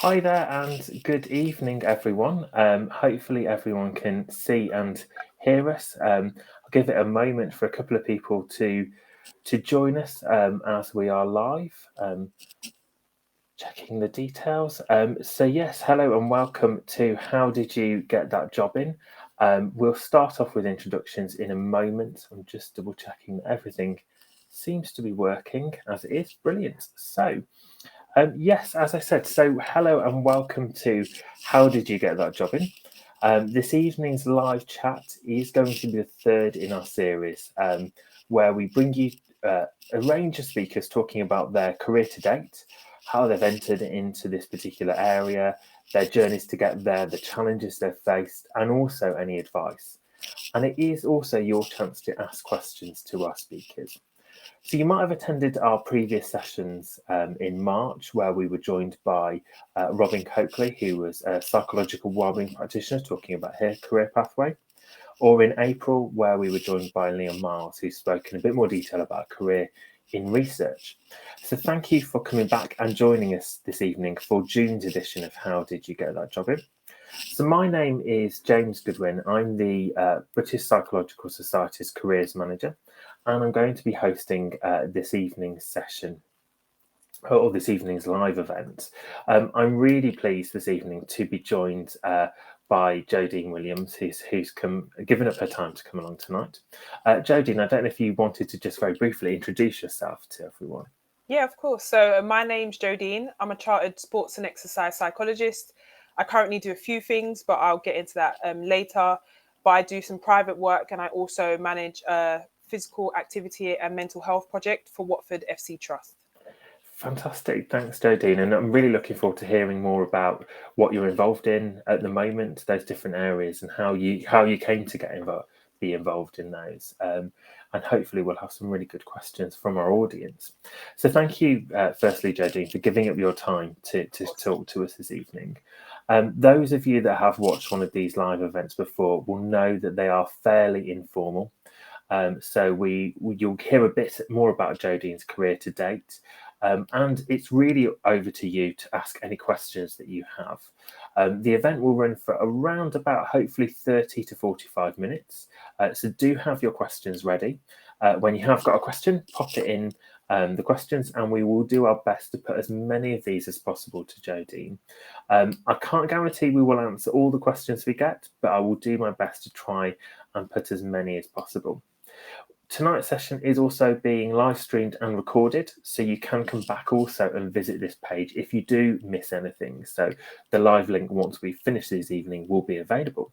Hi there, and good evening, everyone. Hopefully, everyone can see and hear us. I'll give it a moment for a couple of people to join us as we are live. Checking the details. So yes, hello and welcome to How Did You Get That Job In? We'll start off with introductions in a moment. I'm just double checking that everything seems to be working as it is. Brilliant. So. Yes, as I said, so hello and welcome to How Did You Get That Job In? This evening's live chat is going to be the third in our series, where we bring you a range of speakers talking about their career to date, how they've entered into this particular area, their journeys to get there, the challenges they've faced, and also any advice. And it is also your chance to ask questions to our speakers. So you might have attended our previous sessions in March, where we were joined by Robin Coakley, who was a psychological wellbeing practitioner talking about her career pathway, or in April, where we were joined by Liam Miles, who spoke in a bit more detail about a career in research. So thank you for coming back and joining us this evening for June's edition of How Did You Get That Job In? So my name is James Goodwin. I'm the British Psychological Society's Careers Manager, and I'm going to be hosting this evening's session, or this evening's live event. I'm really pleased this evening to be joined by Jodine Williams, who's given up her time to come along tonight. Jodine, I don't know if you wanted to just very briefly introduce yourself to everyone. Yeah, of course. So my name's Jodine. I'm a chartered sports and exercise psychologist. I currently do a few things, but I'll get into that later. But I do some private work, and I also manage a physical activity and mental health project for Watford FC Trust. Fantastic. Thanks, Jodine. And I'm really looking forward to hearing more about what you're involved in at the moment, those different areas, and how you came to be involved in those. And hopefully we'll have some really good questions from our audience. So thank you, firstly, Jodine, for giving up your time to talk to us this evening. Those of you that have watched one of these live events before will know that they are fairly informal. So you'll hear a bit more about Jodine's career to date. And it's really over to you to ask any questions that you have. The event will run for around about hopefully 30 to 45 minutes. So do have your questions ready. When you have got a question, pop it in the questions, and we will do our best to put as many of these as possible to Jodine. I can't guarantee we will answer all the questions we get, but I will do my best to try and put as many as possible. Tonight's session is also being live streamed and recorded, so you can come back also and visit this page if you do miss anything. So the live link, once we finish this evening, will be available.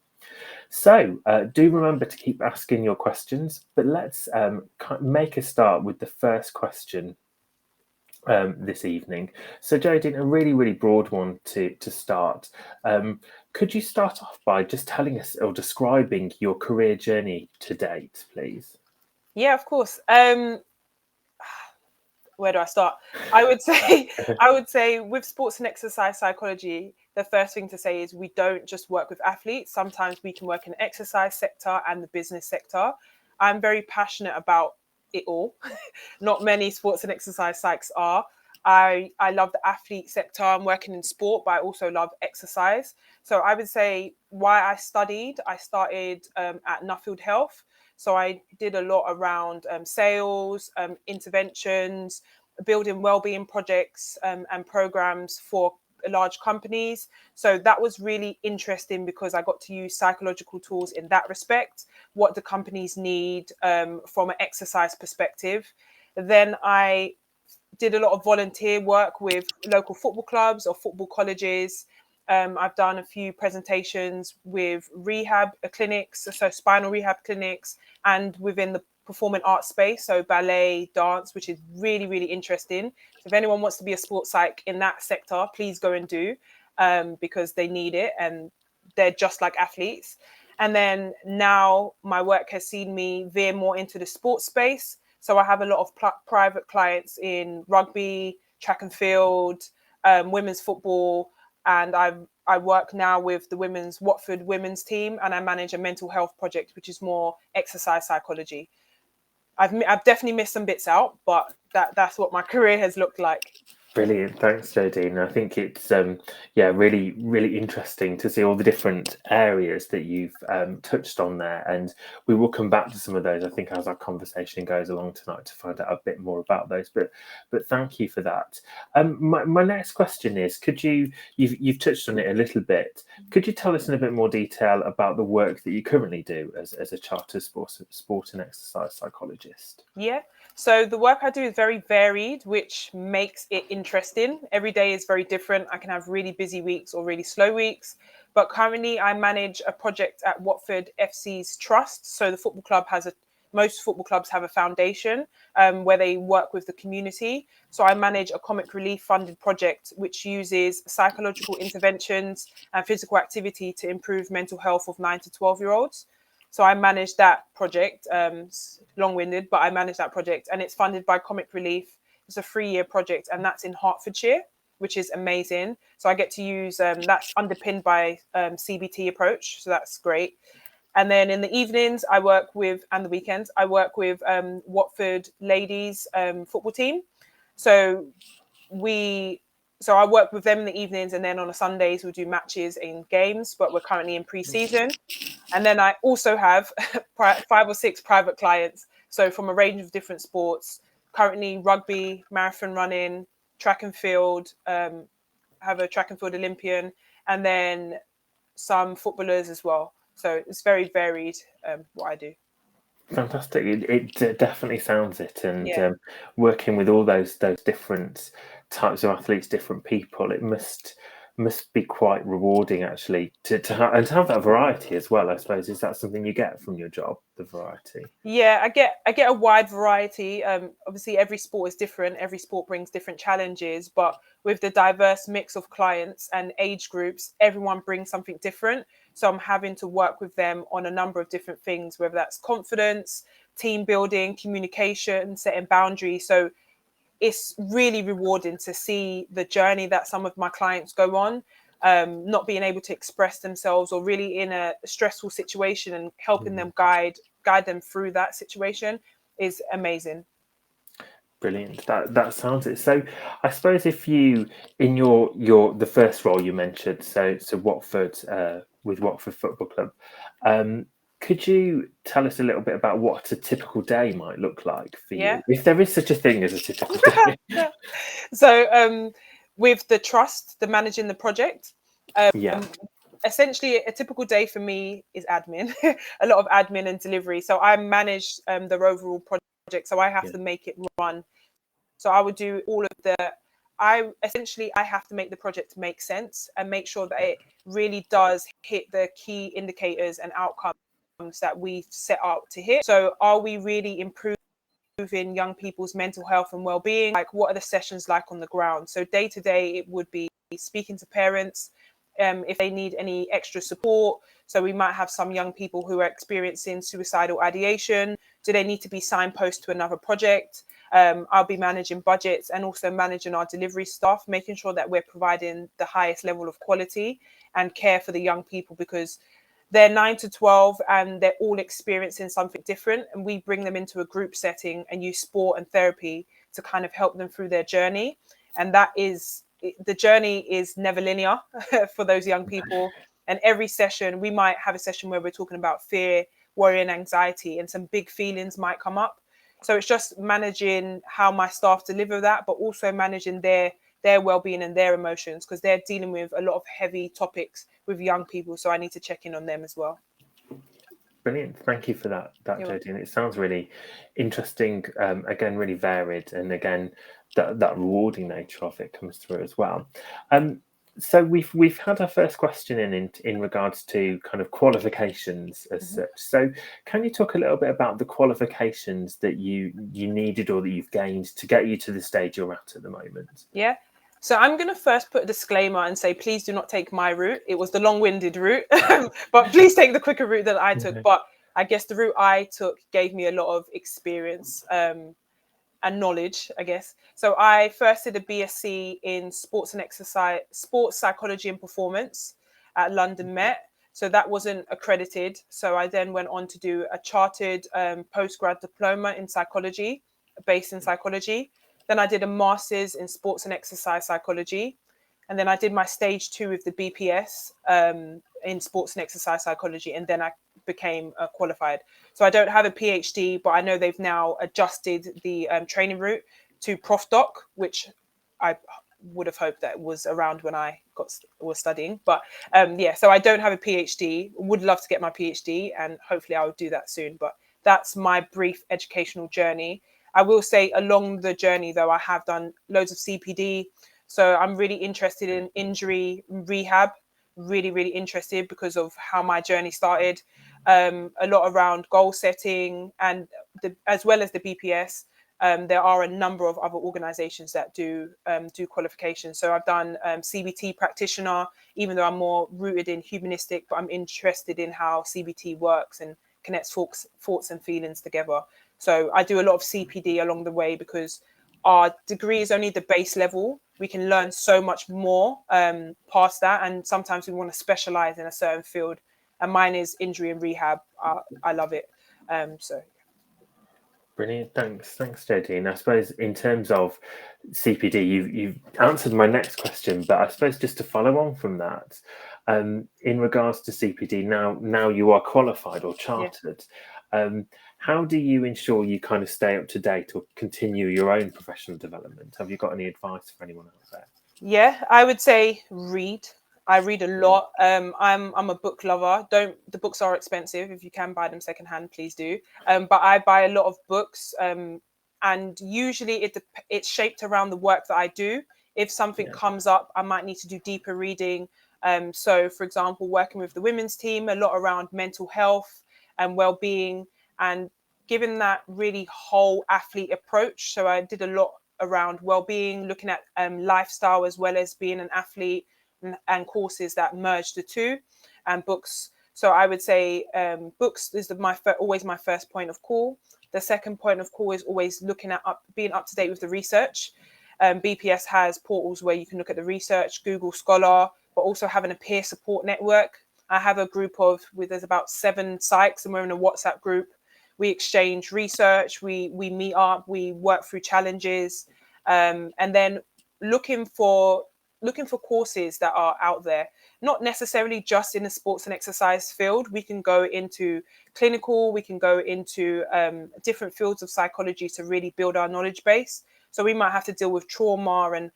So do remember to keep asking your questions, but let's make a start with the first question this evening. So Jodine, a really, really broad one to start. Could you start off by just telling us or describing your career journey to date, please? Yeah, of course. Where do I start? I would say with sports and exercise psychology, the first thing to say is we don't just work with athletes. Sometimes we can work in the exercise sector and the business sector. I'm very passionate about it all. Not many sports and exercise psychs are. I love the athlete sector. I'm working in sport, but I also love exercise. So I would say why I started at Nuffield Health. So I did a lot around sales, interventions, building wellbeing projects and programs for large companies. So that was really interesting because I got to use psychological tools in that respect. What do companies need from an exercise perspective? Then I did a lot of volunteer work with local football clubs or football colleges. I've done a few presentations with rehab clinics, so spinal rehab clinics, and within the performing arts space, so ballet, dance, which is really, really interesting. So if anyone wants to be a sports psych in that sector, please go and do, because they need it and they're just like athletes. And then now my work has seen me veer more into the sports space. So I have a lot of private clients in rugby, track and field, women's football, and I work now with the Watford women's team, and I manage a mental health project, which is more exercise psychology. I've definitely missed some bits out, but that's what my career has looked like. Brilliant, thanks, Jodine. I think it's really, really interesting to see all the different areas that you've touched on there, and we will come back to some of those, I think, as our conversation goes along tonight to find out a bit more about those. But thank you for that. My next question is: you've touched on it a little bit? Could you tell us in a bit more detail about the work that you currently do as a chartered sport and exercise psychologist? Yeah. So the work I do is very varied, which makes it interesting. Every day is very different. I can have really busy weeks or really slow weeks. But currently, I manage a project at Watford FC's Trust. So the football club most football clubs have a foundation where they work with the community. So I manage a comic relief funded project which uses psychological interventions and physical activity to improve mental health of 9 to 12-year-olds. So I manage that project, long-winded, but I manage that project, and it's funded by Comic Relief. It's a 3-year project, and that's in Hertfordshire, which is amazing. So I get to use, that's underpinned by CBT approach, so that's great. And then in the evenings, and the weekends, I work with Watford ladies football team. So I work with them in the evenings, and then on the Sundays we'll do matches in games, but we're currently in pre-season. And then I also have 5 or 6 private clients. So from a range of different sports, currently rugby, marathon running, track and field, have a track and field Olympian, and then some footballers as well. So it's very varied what I do. Fantastic. It definitely sounds it. And Yeah. working with all those different types of athletes, different people, it must be quite rewarding actually to have that variety as well, I suppose. Is that something you get from your job, the variety? Yeah, I get a wide variety. Obviously, every sport is different. Every sport brings different challenges, but with the diverse mix of clients and age groups, everyone brings something different. So I'm having to work with them on a number of different things, whether that's confidence, team building, communication, setting boundaries. So it's really rewarding to see the journey that some of my clients go on, not being able to express themselves or really in a stressful situation, and helping them guide them through that situation is amazing. Brilliant. That sounds it. So I suppose if you, in your the first role you mentioned, so Watford, with Watford Football Club, could you tell us a little bit about what a typical day might look like for you, if there is such a thing as a typical day? So with the trust, the managing the project, Yeah. essentially a typical day for me is admin, a lot of admin and delivery. So I manage the overall project, so I have to make it run. So I would do all of I have to make the project make sense and make sure that it really does hit the key indicators and outcomes that we set out to hit. So are we really improving young people's mental health and well-being? Like, what are the sessions like on the ground? So day to day, it would be speaking to parents if they need any extra support. So we might have some young people who are experiencing suicidal ideation. Do they need to be signposted to another project? I'll be managing budgets and also managing our delivery staff, making sure that we're providing the highest level of quality and care for the young people, because they're 9 to 12 and they're all experiencing something different. And we bring them into a group setting and use sport and therapy to kind of help them through their journey. And the journey is never linear for those young people. And every session, we might have a session where we're talking about fear, worry, and anxiety, and some big feelings might come up. So it's just managing how my staff deliver that, but also managing their well-being and their emotions, because they're dealing with a lot of heavy topics with young people. So I need to check in on them as well. Brilliant. Thank you for that, Jodine. It sounds really interesting. Again, really varied, and again, that rewarding nature of it comes through as well. So we've had our first question in regards to kind of qualifications as such. So can you talk a little bit about the qualifications that you needed or that you've gained to get you to the stage you're at the moment? Yeah. So I'm going to first put a disclaimer and say, please do not take my route. It was the long-winded route, but please take the quicker route that I took. But I guess the route I took gave me a lot of experience and knowledge, I guess. So I first did a BSc in sports psychology and performance at London Met. So that wasn't accredited. So I then went on to do a chartered postgrad diploma in psychology, based in psychology. Then I did a master's in sports and exercise psychology. And then I did my stage 2 with the BPS in sports and exercise psychology. And then I became qualified. So I don't have a PhD, but I know they've now adjusted the training route to Prof Doc, which I would have hoped that was around when I was studying. But yeah, so I don't have a PhD. Would love to get my PhD, and hopefully I will do that soon. But that's my brief educational journey. I will say along the journey, though, I have done loads of CPD. So I'm really interested in injury rehab, really, really interested because of how my journey started. A lot around goal setting and as well as the BPS. There are a number of other organizations that do qualifications. So I've done CBT practitioner, even though I'm more rooted in humanistic, but I'm interested in how CBT works and connects thoughts and feelings together. So I do a lot of CPD along the way because our degree is only the base level. We can learn so much more past that. And sometimes we want to specialize in a certain field. And mine is injury and rehab. I love it. So Brilliant. Thanks, Jodine. I suppose in terms of CPD, you've answered my next question, but I suppose just to follow on from that, in regards to CPD, now you are qualified or chartered. Yeah. How do you ensure you kind of stay up to date or continue your own professional development? Have you got any advice for anyone out there? Yeah, I would say read. I read a lot. I'm a book lover. The books are expensive. If you can buy them secondhand, please do. But I buy a lot of books. And usually it's shaped around the work that I do. If something comes up, I might need to do deeper reading. So for example, working with the women's team, a lot around mental health and well-being, and given that really whole athlete approach. So I did a lot around well-being, looking at lifestyle as well as being an athlete, and courses that merge the two, and books. So I would say books is always my first point of call. The second point of call is always looking at being up to date with the research. BPS has portals where you can look at the research, Google Scholar, but also having a peer support network. I have a group there's about 7 psychs, and we're in a WhatsApp group. We exchange research, we meet up, we work through challenges, and then looking for courses that are out there, not necessarily just in the sports and exercise field. We can go into clinical, we can go into different fields of psychology to really build our knowledge base. So we might have to deal with trauma and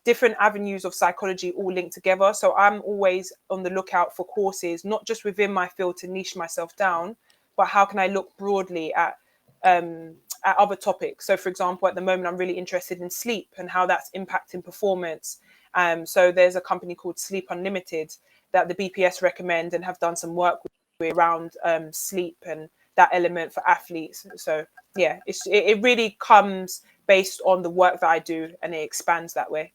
different avenues of psychology all linked together. So I'm always on the lookout for courses, not just within my field to niche myself down, but how can I look broadly at other topics? So for example, at the moment, I'm really interested in sleep and how that's impacting performance. So there's a company called Sleep Unlimited that the BPS recommend and have done some work with around sleep and that element for athletes. So yeah, it really comes based on the work that I do, and it expands that way.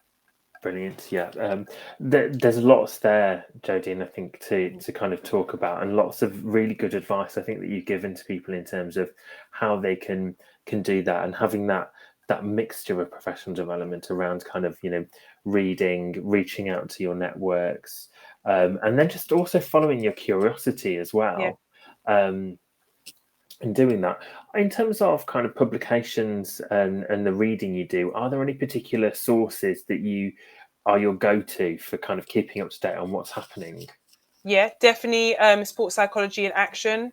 Brilliant. Yeah. There's lots there, Jodine, I think, to kind of talk about, and lots of really good advice, I think, that you've given to people in terms of how they can do that, and having that mixture of professional development around kind of, reading, reaching out to your networks, and then just also following your curiosity as well. Yeah. In doing that, in terms of kind of publications and the reading you do, are there any particular sources that are your go-to for kind of keeping up to date on what's happening? Yeah, definitely. Sports Psychology in Action.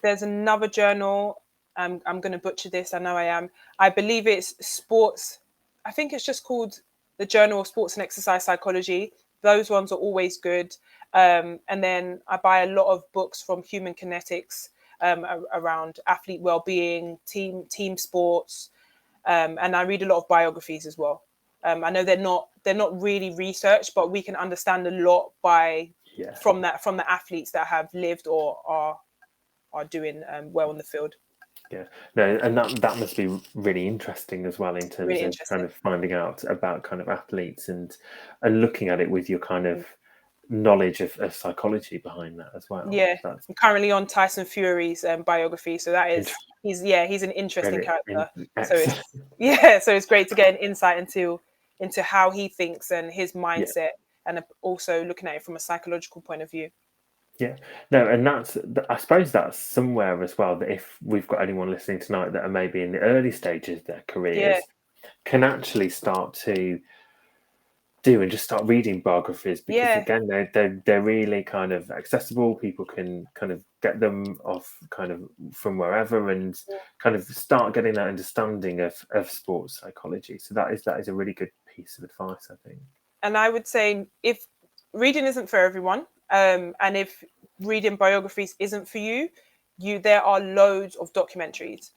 There's another journal. I'm going to butcher this. I know I am. I believe it's Sports. I think it's just called the Journal of Sports and Exercise Psychology. Those ones are always good. And then I buy a lot of books from Human Kinetics around athlete well-being, team sports, and I read a lot of biographies as well. I know they're not really researched, but we can understand a lot from the athletes that have lived or are doing well in the field. Yeah, no, and that must be really interesting as well in terms of kind of finding out about kind of athletes and looking at it with your kind of knowledge of psychology behind that as well. Yeah, I'm currently on Tyson Fury's biography, so that is he's an interesting character. So it's great to get an insight into how he thinks and his mindset, and also looking at it from a psychological point of view. Yeah, no, and I suppose that's somewhere as well, that if we've got anyone listening tonight that are maybe in the early stages of their careers, can actually start to do and just start reading biographies, because again they're really kind of accessible. People can kind of get them off kind of from wherever and kind of start getting that understanding of sports psychology. So that is a really good piece of advice, I think. And I would say, if reading isn't for everyone, and if reading biographies isn't for you, there are loads of documentaries.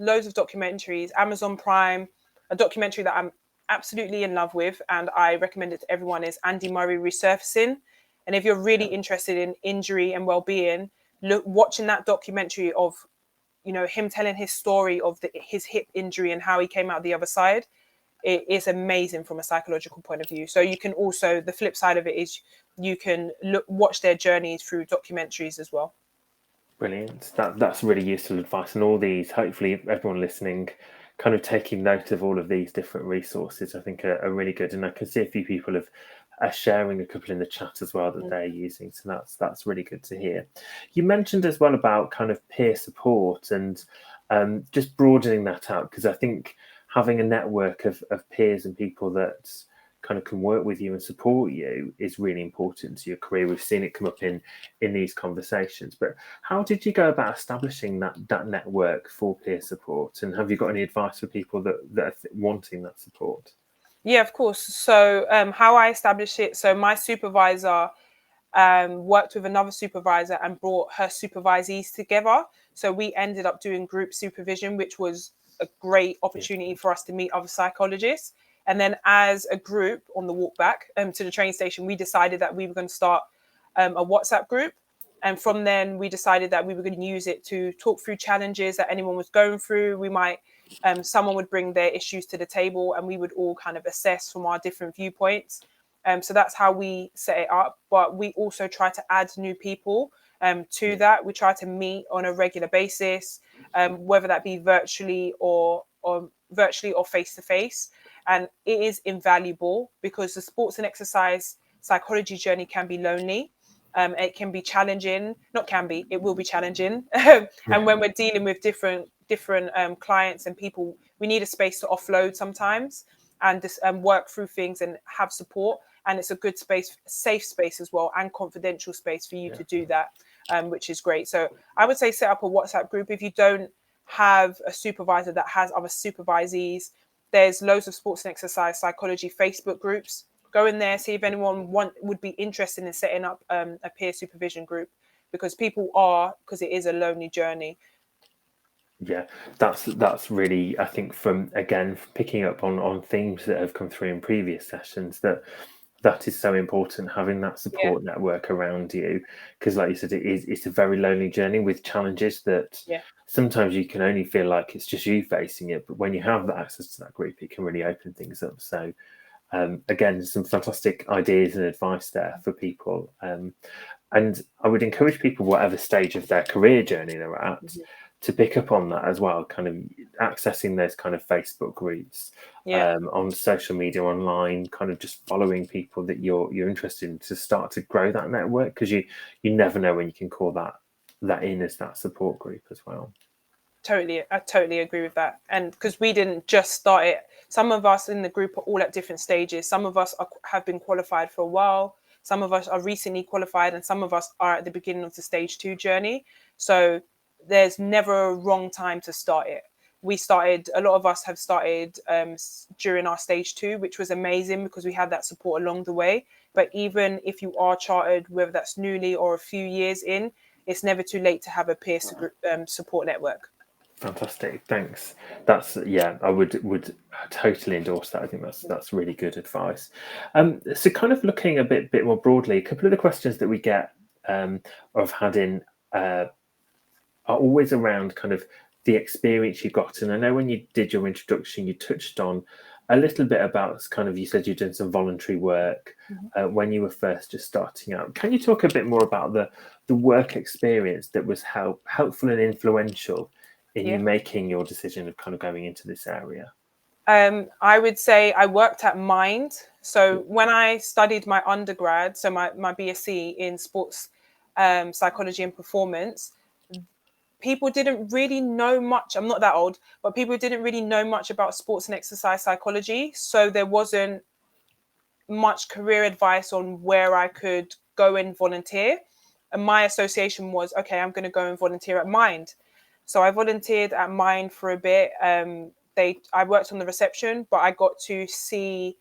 Amazon Prime, a documentary that I'm absolutely in love with and I recommend it to everyone is Andy Murray Resurfacing. And if you're really interested in injury and well-being, watching that documentary of, you know, him telling his story of his hip injury and how he came out the other side, it is amazing from a psychological point of view. So you can also, the flip side of it is you can watch their journeys through documentaries as well. Brilliant. That's really useful advice. And all these, hopefully everyone listening kind of taking note of all of these different resources, I think are really good. And I can see a few people are sharing a couple in the chat as well that they're using. So that's really good to hear. You mentioned as well about kind of peer support and just broadening that out, because I think having a network of peers and people that kind of can work with you and support you is really important to your career. We've seen it come up in these conversations. But how did you go about establishing that network for peer support? And have you got any advice for people that are wanting that support? Yeah, of course. So how I established it, so my supervisor worked with another supervisor and brought her supervisees together. So we ended up doing group supervision, which was a great opportunity for us to meet other psychologists. And then as a group on the walk back to the train station, we decided that we were going to start a WhatsApp group. And from then we decided that we were going to use it to talk through challenges that anyone was going through. We might, someone would bring their issues to the table and we would all kind of assess from our different viewpoints. So that's how we set it up. But we also try to add new people to that. We try to meet on a regular basis, whether that be virtually or face to face. And it is invaluable because the sports and exercise psychology journey can be lonely. It can be challenging. Not can be. It will be challenging. And when we're dealing with different clients and people, we need a space to offload sometimes and just work through things and have support. And it's a good space, safe space as well, and confidential space for you to do that, which is great. So I would say set up a WhatsApp group. If you don't have a supervisor that has other supervisees, there's loads of sports and exercise psychology Facebook groups. Go in there, see if anyone would be interested in setting up a peer supervision group, because it is a lonely journey. Yeah, that's really, I think, from picking up on themes that have come through in previous sessions, that is so important, having that support network around you, because like you said, it's a very lonely journey with challenges that sometimes you can only feel like it's just you facing it, but when you have that access to that group, it can really open things up. So again, some fantastic ideas and advice there for people, and I would encourage people, whatever stage of their career journey they're at, to pick up on that as well, kind of accessing those kind of Facebook groups, on social media, online, kind of just following people that you're interested in, to start to grow that network, because you never know when you can call that in as that support group as well. I totally agree with that. And because we didn't just start it, some of us in the group are all at different stages. Some of us have been qualified for a while. Some of us are recently qualified, and some of us are at the beginning of the stage 2 journey. So there's never a wrong time to start it. A lot of us have started during our stage 2, which was amazing because we had that support along the way. But even if you are chartered, whether that's newly or a few years in, it's never too late to have a peer support network. Fantastic, thanks. That's I would totally endorse that. I think that's really good advice. So kind of looking a bit more broadly, a couple of the questions that we get or have had in are always around kind of the experience you got. And I know when you did your introduction, you touched on a little bit about kind of, you said you'd done some voluntary work when you were first just starting out. Can you talk a bit more about the work experience that was helpful and influential in you making your decision of kind of going into this area? I would say I worked at Mind. So when I studied my undergrad, so my BSc in sports psychology and performance, people didn't really know much. I'm not that old, but people didn't really know much about sports and exercise psychology. So there wasn't much career advice on where I could go and volunteer. And my association was, okay, I'm going to go and volunteer at Mind. So I volunteered at Mind for a bit. I worked on the reception, but I got to see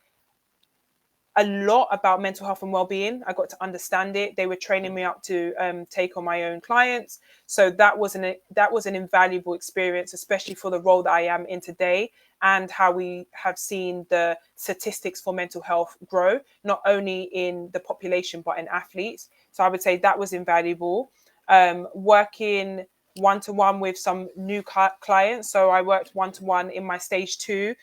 a lot about mental health and well-being. I got to understand it. They were training me up to take on my own clients. So that was an invaluable experience, especially for the role that I am in today, and how we have seen the statistics for mental health grow, not only in the population, but in athletes. So I would say that was invaluable. Working one-to-one with some new clients. So I worked one-to-one in my stage 2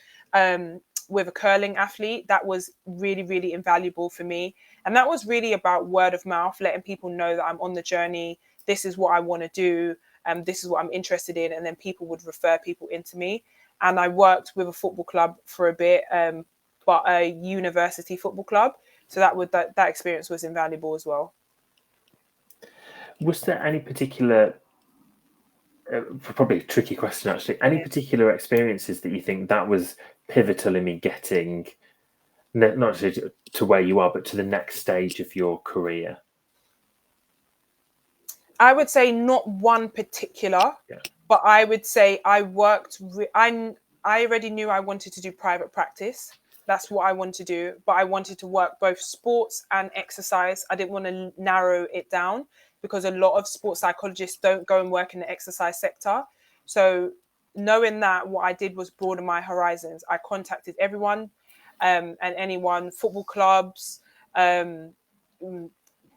with a curling athlete. That was really, really invaluable for me. And that was really about word of mouth, letting people know that I'm on the journey. This is what I want to do. This is what I'm interested in. And then people would refer people into me. And I worked with a football club for a bit, but a university football club. So that experience was invaluable as well. Was there any particular, probably a tricky question actually, any particular experiences that you think that was pivotal in me getting, not to where you are, but to the next stage of your career? I would say not one particular, but I would say I already knew I wanted to do private practice. That's what I wanted to do, but I wanted to work both sports and exercise. I didn't want to narrow it down because a lot of sports psychologists don't go and work in the exercise sector. So knowing that, what I did was broaden my horizons. I contacted everyone and anyone, football clubs,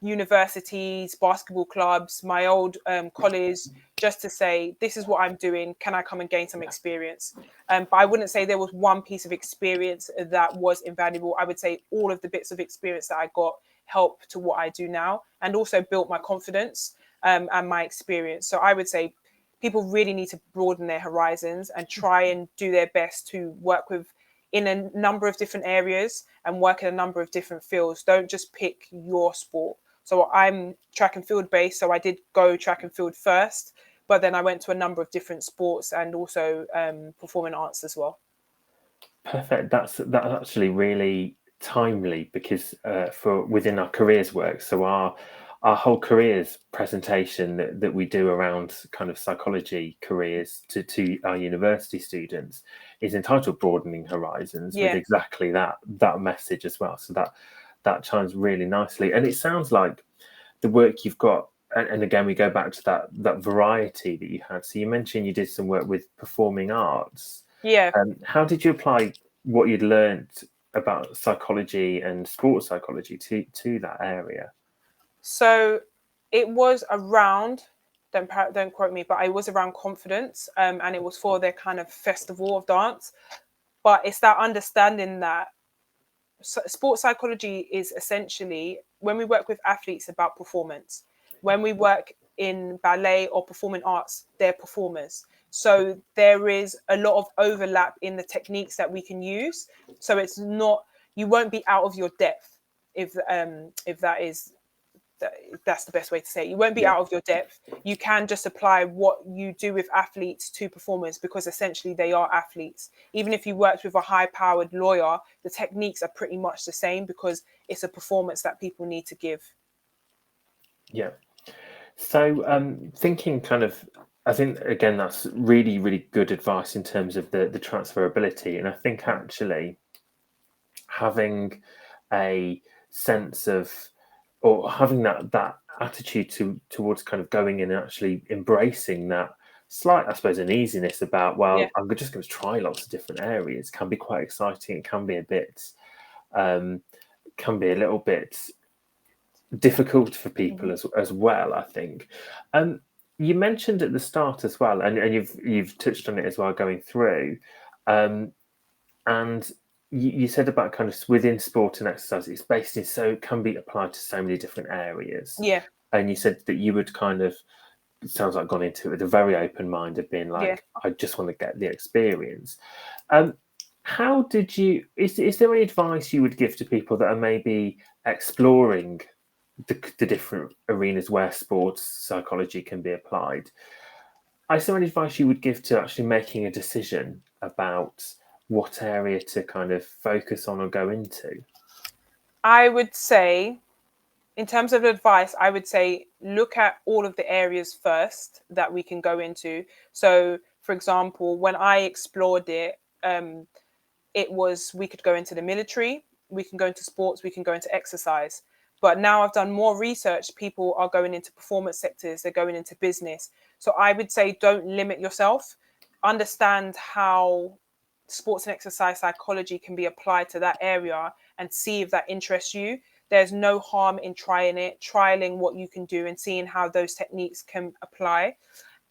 universities, basketball clubs, my old college, just to say, this is what I'm doing. Can I come and gain some experience? But I wouldn't say there was one piece of experience that was invaluable. I would say all of the bits of experience that I got helped to what I do now, and also built my confidence and my experience. So I would say people really need to broaden their horizons and try and do their best to work in a number of different areas and work in a number of different fields. Don't just pick your sport. So I'm track and field based. So I did go track and field first, but then I went to a number of different sports and also performing arts as well. Perfect. That's actually really timely because for within our careers work. So our whole careers presentation that we do around kind of psychology careers to our university students is entitled Broadening Horizons, with exactly that message as well. So that chimes really nicely. And it sounds like the work you've got, and again, we go back to that variety that you had. So you mentioned you did some work with performing arts. Yeah. How did you apply what you'd learned about psychology and sports psychology to that area? So it was around, don't quote me, but it was around confidence, and it was for their kind of festival of dance. But it's that understanding that sports psychology is essentially, when we work with athletes, about performance. When we work in ballet or performing arts, they're performers. So there is a lot of overlap in the techniques that we can use. So it's not, you won't be out of your depth if that's the best way to say it. You won't be out of your depth. You can just apply what you do with athletes to performers, because essentially they are athletes. Even if you worked with a high-powered lawyer, the techniques are pretty much the same because it's a performance that people need to give. Yeah. So thinking kind of, I think, again, that's really, really good advice in terms of the transferability. And I think actually having a sense of, or having that attitude towards kind of going in and actually embracing that slight, I suppose, uneasiness about, well, I'm just going to try lots of different areas, can be quite exciting. It can be a little bit difficult for people as well, I think. You mentioned at the start as well, and you've touched on it as well going through, and you said about kind of within sport and exercise, it's based in, so it can be applied to so many different areas. Yeah. And you said that you would kind of, it sounds like, gone into it with a very open mind of being like, I just want to get the experience. How did you, is there any advice you would give to people that are maybe exploring the different arenas where sports psychology can be applied? Is there any advice you would give to actually making a decision about what area to kind of focus on or go into? I would say, in terms of advice, I would say look at all of the areas first that we can go into. So, for example, when I explored it, it was we could go into the military, we can go into sports, we can go into exercise. But now I've done more research, people are going into performance sectors, they're going into business. So I would say don't limit yourself. Understand how sports and exercise psychology can be applied to that area and see if that interests you. There's no harm in trying it, trialing what you can do and seeing how those techniques can apply.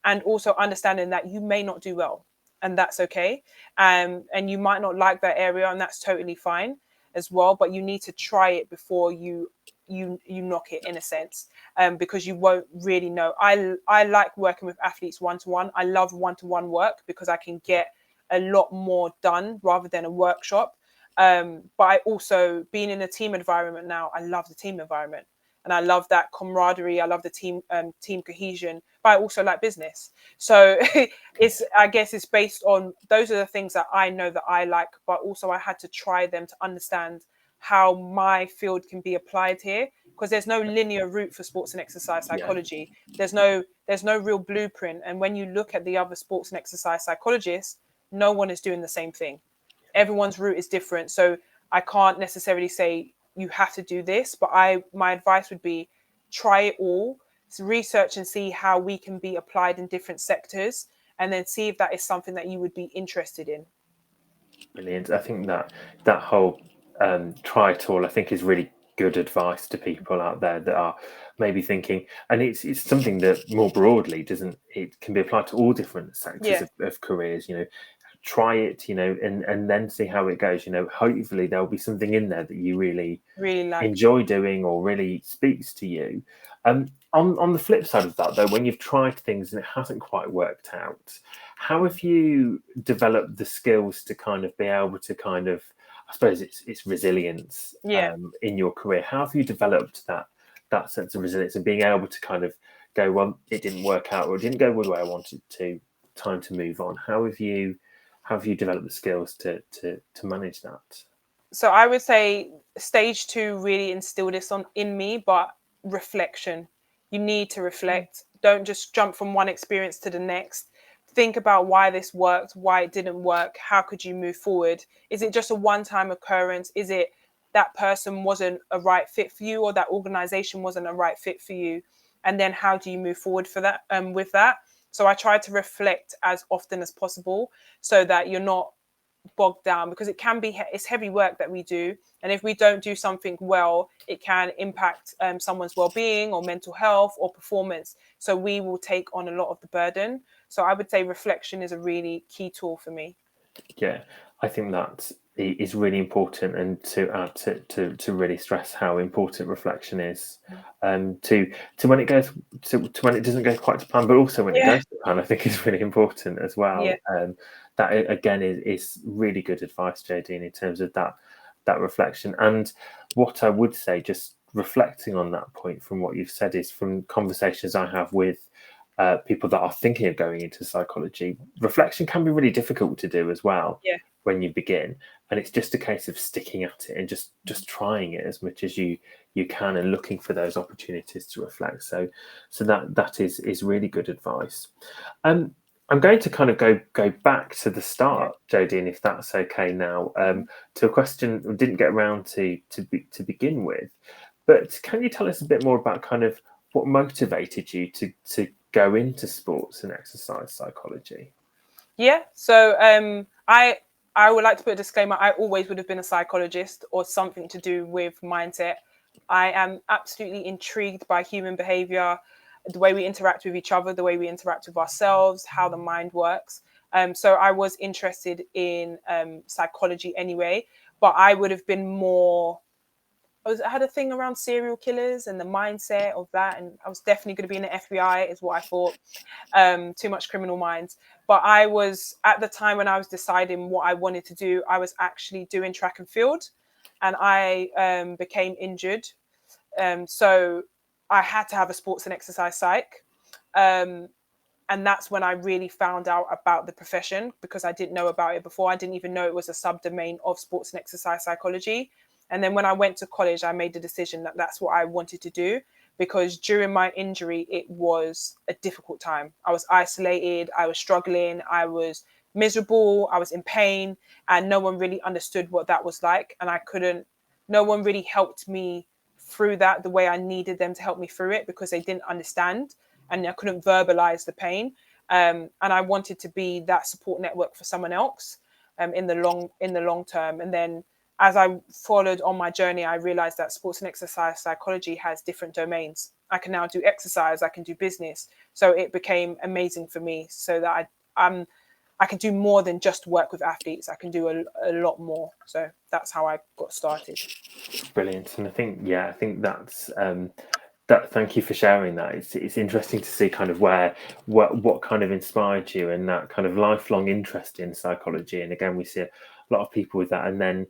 And also understanding that you may not do well, and that's okay. And you might not like that area, and that's totally fine as well. But you need to try it before you knock it, in a sense, because you won't really know. I like working with athletes one to one. I love one to one work because I can get a lot more done rather than a workshop. But I also, being in a team environment now, I love the team environment and I love that camaraderie. I love the team cohesion, but I also like business. So I guess it's based on those are the things that I know that I like, but also I had to try them to understand how my field can be applied here, because there's no linear route for sports and exercise Yeah. psychology. There's no real blueprint. And when you look at the other sports and exercise psychologists, no one is doing the same thing. Everyone's route is different. So I can't necessarily say you have to do this, but my advice would be try it all, research and see how we can be applied in different sectors, and then see if that is something that you would be interested in. Brilliant. I think that whole try it all, I think, is really good advice to people out there that are maybe thinking, and it's something that more broadly doesn't, it can be applied to all different sectors Yeah. of careers. Try it, and then see how it goes. Hopefully there'll be something in there that you really Really like. enjoy doing or really speaks to you. On the flip side of that, though, when you've tried things and it hasn't quite worked out, how have you developed the skills to kind of be able to kind of, I suppose it's resilience Yeah. in your career? How have you developed that sense of resilience and being able to kind of go, well, it didn't work out or it didn't go the way I wanted to, time to move on? How have you developed the skills to manage that? So I would say stage 2 really instilled this in me, but reflection. You need to reflect. Don't just jump from one experience to the next. Think about why this worked, why it didn't work, how could you move forward? Is it just a one-time occurrence? Is it that person wasn't a right fit for you, or that organization wasn't a right fit for you? And then how do you move forward for that with that? So I try to reflect as often as possible so that you're not bogged down, because it's heavy work that we do, and if we don't do something well, it can impact someone's well-being or mental health or performance, so we will take on a lot of the burden. So I would say reflection is a really key tool for me. Yeah, I think that is really important, and to add to really stress how important reflection is, to when it goes to when it doesn't go quite to plan, but also when it Yeah. goes to plan, I think is really important as well. Yeah. That again is really good advice, Jodine, in terms of that reflection. And what I would say, just reflecting on that point from what you've said, is from conversations I have with people that are thinking of going into psychology, reflection can be really difficult to do as well Yeah. when you begin, and it's just a case of sticking at it and just trying it as much as you can, and looking for those opportunities to reflect. So that is really good advice. I'm going to kind of go back to the start, Jodine, if that's okay now, to a question we didn't get around to begin with. But can you tell us a bit more about kind of what motivated you to go into sports and exercise psychology? Yeah. So I would like to put a disclaimer. I always would have been a psychologist or something to do with mindset. I am absolutely intrigued by human behavior, the way we interact with each other, the way we interact with ourselves, how the mind works. So I was interested in psychology anyway, but I would have been more. I had a thing around serial killers and the mindset of that, and I was definitely going to be in the FBI, is what I thought. Too much criminal minds. But I was, at the time when I was deciding what I wanted to do, I was actually doing track and field, and I became injured. So I had to have a sports and exercise psych. And that's when I really found out about the profession, because I didn't know about it before. I didn't even know it was a subdomain of sports and exercise psychology. And then when I went to college, I made the decision that that's what I wanted to do, because during my injury, it was a difficult time. I was isolated, I was struggling, I was miserable, I was in pain, and no one really understood what that was like. And no one really helped me through that the way I needed them to help me through it, because they didn't understand and I couldn't verbalize the pain. And I wanted to be that support network for someone else in the long term. And then as I followed on my journey, I realized that sports and exercise psychology has different domains. I can now do exercise, I can do business. So it became amazing for me, so that I can do more than just work with athletes. I can do a lot more. So that's how I got started. Brilliant. And I think that's that. Thank you for sharing that. It's interesting to see kind of what kind of inspired you, and that kind of lifelong interest in psychology. And again, we see a lot of people with that, and then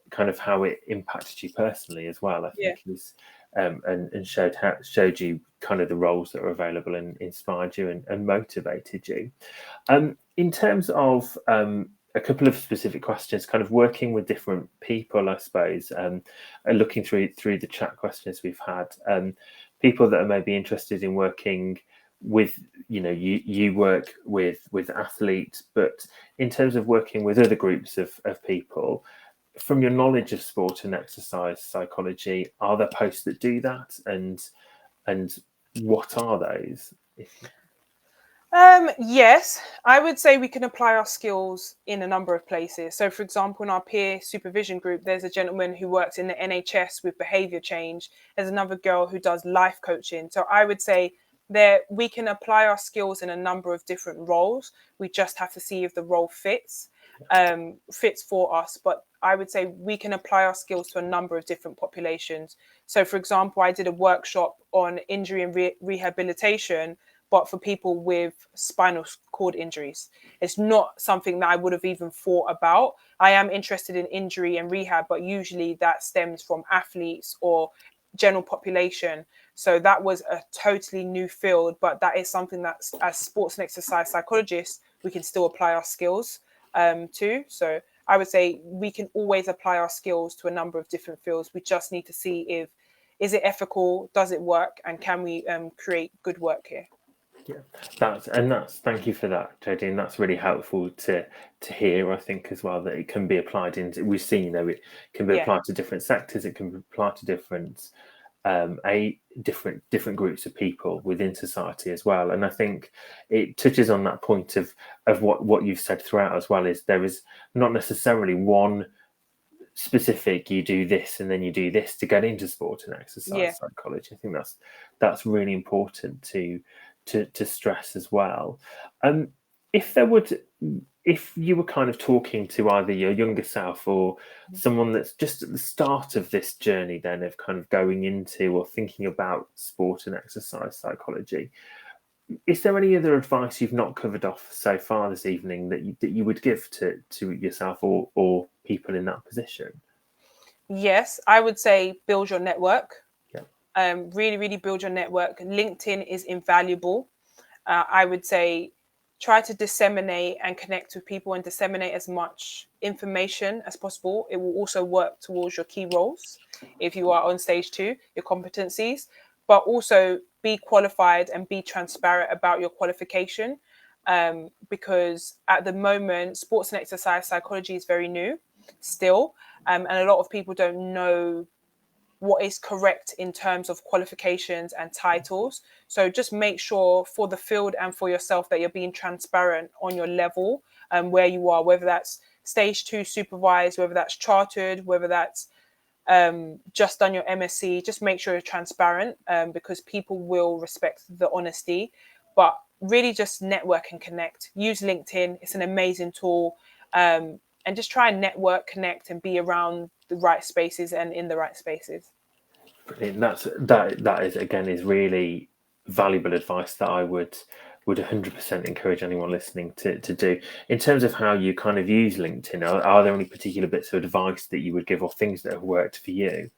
kind of how it impacted you personally as well. I think is and showed you kind of the roles that are available and inspired you and motivated you. In terms of a couple of specific questions, kind of working with different people, I suppose, looking through the chat questions we've had, people that are maybe interested in working with, you work with athletes, but in terms of working with other groups of people, from your knowledge of sport and exercise psychology, are there posts that do that, and what are those? Yes, I would say we can apply our skills in a number of places. So, for example, in our peer supervision group, there's a gentleman who works in the NHS with behavior change. There's another girl who does life coaching. So I would say that we can apply our skills in a number of different roles. We just have to see if the role fits for us. But I would say we can apply our skills to a number of different populations. So, for example, I did a workshop on injury and rehabilitation, but for people with spinal cord injuries. It's not something that I would have even thought about. I am interested in injury and rehab, but usually that stems from athletes or general population. So that was a totally new field, but that is something that as sports and exercise psychologists, we can still apply our skills to. So I would say we can always apply our skills to a number of different fields. We just need to see is it ethical, does it work, and can we create good work here? Yeah, thank you for that, Jodine. That's really helpful to hear. I think as well that it can be applied into. We've seen, it can be applied to different sectors. It can be applied to different groups of people within society as well. And I think it touches on that point of what you've said throughout as well. Is there is not necessarily one specific, you do this and then you do this to get into sport and exercise psychology. I think that's really important to stress as well. If you were kind of talking to either your younger self or someone that's just at the start of this journey then of kind of going into or thinking about sport and exercise psychology, is there any other advice you've not covered off so far this evening that you would give to yourself or people in that position? Yes, I would say build your network. Really, really build your network. LinkedIn is invaluable. I would say try to disseminate and connect with people and disseminate as much information as possible. It will also work towards your key roles if you are on stage 2, your competencies, but also be qualified and be transparent about your qualification. Because at the moment, sports and exercise psychology is very new still. And a lot of people don't know what is correct in terms of qualifications and titles. So just make sure for the field and for yourself that you're being transparent on your level and where you are, whether that's stage 2 supervised, whether that's chartered, whether that's just done your MSc. Just make sure you're transparent because people will respect the honesty. But really just network and connect. Use LinkedIn. It's an amazing tool. And just try and network, connect, and be around the right spaces and in the right spaces. Brilliant. That is really valuable advice that I would 100% encourage anyone listening to do. In terms of how you kind of use LinkedIn, are there any particular bits of advice that you would give or things that have worked for you?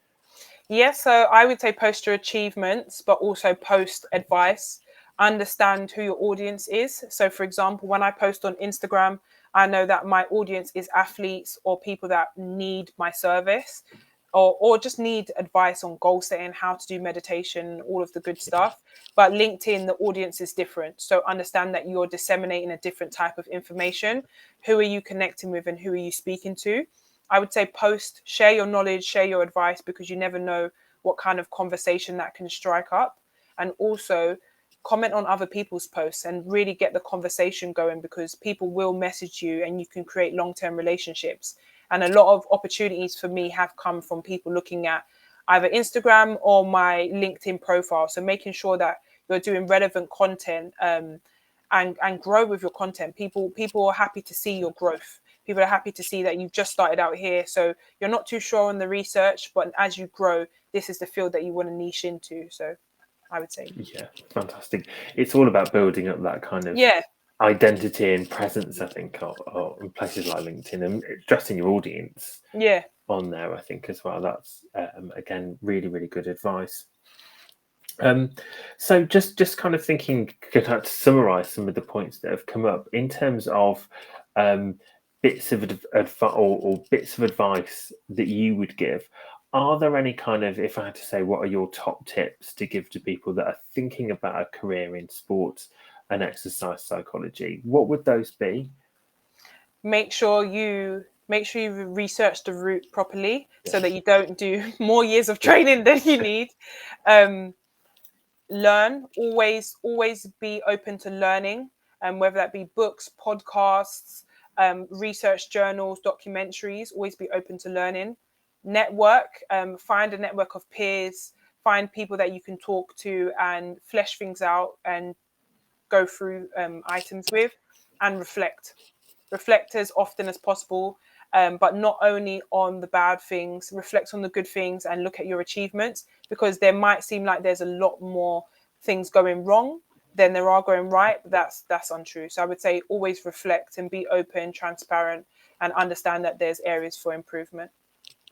Yes, so I would say post your achievements, but also post advice. understand who your audience is. So for example, when I post on Instagram, I know that my audience is athletes or people that need my service, or just need advice on goal setting, how to do meditation, all of the good stuff. But LinkedIn, the audience is different. So understand that you're disseminating a different type of information. Who are you connecting with and who are you speaking to? I would say post, share your knowledge, share your advice, because you never know what kind of conversation that can strike up. And also comment on other people's posts and really get the conversation going, because people will message you and you can create long-term relationships. And a lot of opportunities for me have come from people looking at either Instagram or my LinkedIn profile. So making sure that you're doing relevant content, and grow with your content. People are happy to see your growth. People are happy to see that you've just started out here. So you're not too sure on the research, but as you grow, this is the field that you want to niche into. So I would say. Yeah, fantastic. It's all about building up that kind of Yeah. identity and presence, I think, in places like LinkedIn, and addressing your audience Yeah. on there, I think, as well. That's, again, really, really good advice. So just kind of thinking, to summarize some of the points that have come up in terms of bits of advice or bits of advice that you would give. Are there any kind of, if I had to say, what are your top tips to give to people that are thinking about a career in sports and exercise psychology? What would those be? Make sure you research the route properly, so that you don't do more years of training than you need. Learn, always be open to learning, and whether that be books, podcasts, research journals, documentaries. Always be open to learning. Network, find a network of peers, find people that you can talk to and flesh things out and go through items with. And reflect as often as possible, but not only on the bad things. Reflect on the good things and look at your achievements, because there might seem like there's a lot more things going wrong than there are going right, but that's untrue. So I would say always reflect and be open, transparent, and understand that there's areas for improvement.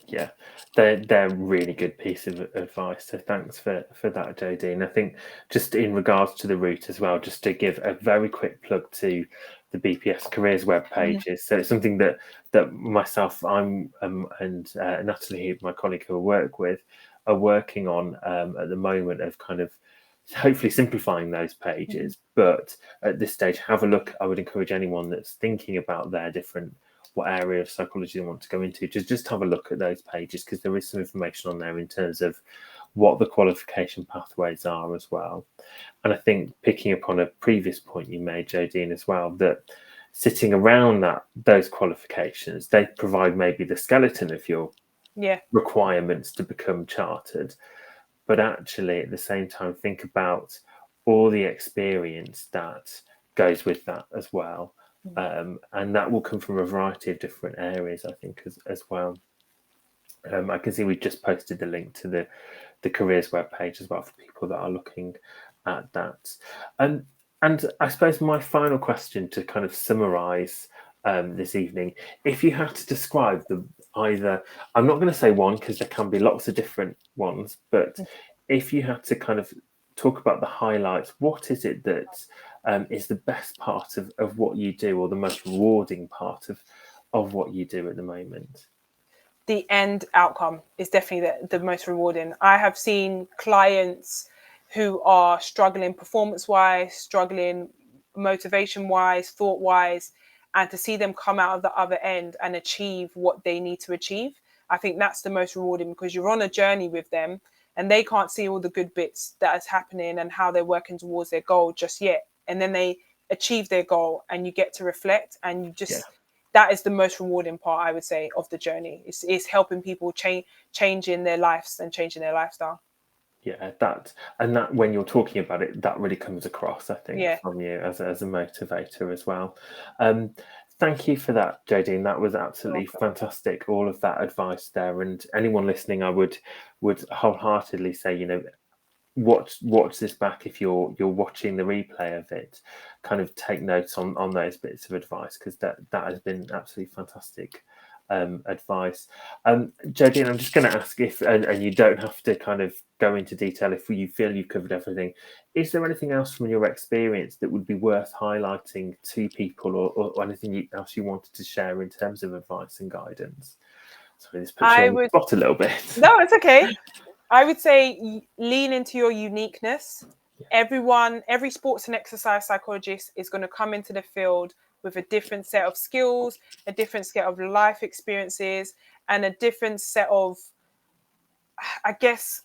Yeah, they're really good piece of advice. So thanks for that, Jodine. I think just in regards to the route as well, just to give a very quick plug to the BPS Careers web pages. So it's something that myself, and Natalie, my colleague who I work with, are working on at the moment, of kind of hopefully simplifying those pages. But at this stage, have a look. I would encourage anyone that's thinking about their different, what area of psychology they want to go into, just have a look at those pages, because there is some information on there in terms of what the qualification pathways are as well. And I think, picking up on a previous point you made, Jodine, as well, that sitting around those qualifications, they provide maybe the skeleton of your requirements to become chartered, but actually at the same time think about all the experience that goes with that as well. And that will come from a variety of different areas, I think, as well. I can see we've just posted the link to the careers webpage as well for people that are looking at that. And I suppose my final question, to kind of summarize this evening, if you had to describe either, I'm not going to say one, because there can be lots of different ones, but if you had to kind of talk about the highlights, what is it that is the best part of what you do, or the most rewarding part of what you do at the moment? The end outcome is definitely the most rewarding. I have seen clients who are struggling performance-wise, struggling motivation-wise, thought-wise, and to see them come out of the other end and achieve what they need to achieve, I think that's the most rewarding, because you're on a journey with them and they can't see all the good bits that is happening and how they're working towards their goal just yet. And then they achieve their goal and you get to reflect, and you just... that is the most rewarding part, I would say, of the journey. It's helping people changing their lives and changing their lifestyle. Yeah, that when you're talking about it, that really comes across, I think, from you as a motivator as well. Thank you for that, Jodine. That was absolutely fantastic, all of that advice there. And anyone listening, I would wholeheartedly say, watch this back. If you're watching the replay of it, kind of take notes on those bits of advice, because that has been absolutely fantastic advice. Jodine, I'm just going to ask if, and you don't have to kind of go into detail if you feel you've covered everything. Is there anything else from your experience that would be worth highlighting to people, or anything else you wanted to share in terms of advice and guidance? Sorry, this puts you on the spot a little bit. No, it's okay. I would say lean into your uniqueness. Every sports and exercise psychologist is going to come into the field with a different set of skills, a different set of life experiences, and a different set of, I guess,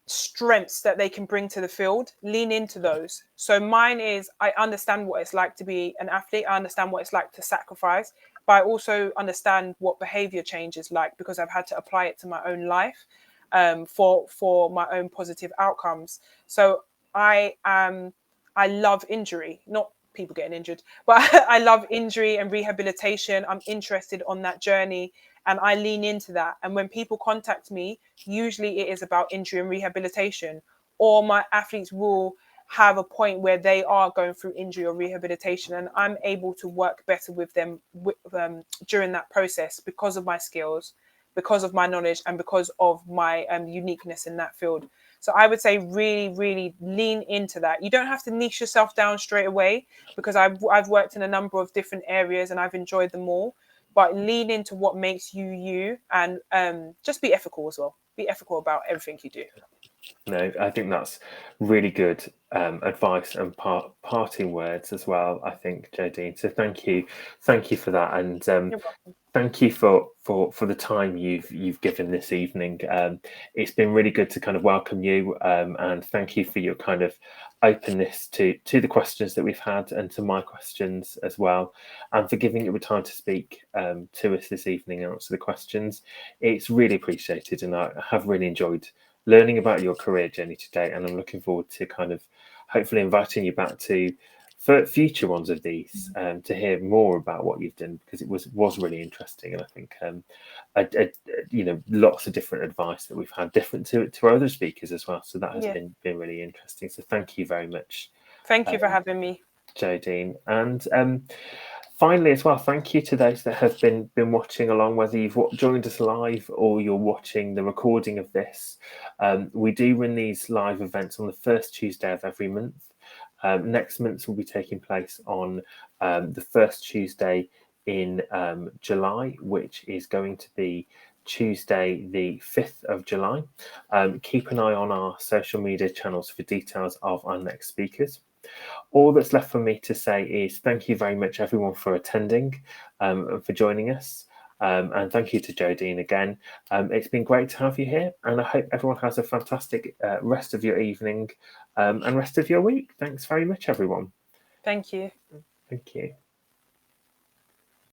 strengths that they can bring to the field. Lean into those. So mine is, I understand what it's like to be an athlete. I understand what it's like to sacrifice, but I also understand what behavior change is like, because I've had to apply it to my own life, for my own positive outcomes. So I love injury, not people getting injured, but I love injury and rehabilitation. I'm interested on that journey, and I lean into that. And when people contact me, usually it is about injury and rehabilitation, or my athletes will have a point where they are going through injury or rehabilitation, and I'm able to work better with them during that process, because of my skills, because of my knowledge, and because of my uniqueness in that field. So I would say really, really lean into that. You don't have to niche yourself down straight away, because I've worked in a number of different areas and I've enjoyed them all. But lean into what makes you you, and just be ethical as well. Be ethical about everything you do. No, I think that's really good advice and parting words as well, I think, Jodine. So thank you for that, and You're welcome. thank you for the time you've given this evening. It's been really good to kind of welcome you, and thank you for your kind of openness to the questions that we've had, and to my questions as well, and for giving you the time to speak to us this evening and answer the questions. It's really appreciated, and I have really enjoyed learning about your career journey today, and I'm looking forward to kind of hopefully inviting you back for future ones of these, to hear more about what you've done, because it was really interesting, and I think lots of different advice that we've had, different to our other speakers as well. So that has been really interesting. So thank you very much. Thank you for having me, Jodine. And finally as well, thank you to those that have been watching along, whether you've joined us live or you're watching the recording of this. We do run these live events on the first Tuesday of every month. Next month will be taking place on the first Tuesday in July, which is going to be Tuesday the 5th of July. Keep an eye on our social media channels for details of our next speakers. All that's left for me to say is thank you very much, everyone, for attending and for joining us. And thank you to Jodine again. It's been great to have you here, and I hope everyone has a fantastic rest of your evening and rest of your week. Thanks very much, everyone. thank you. Thank you.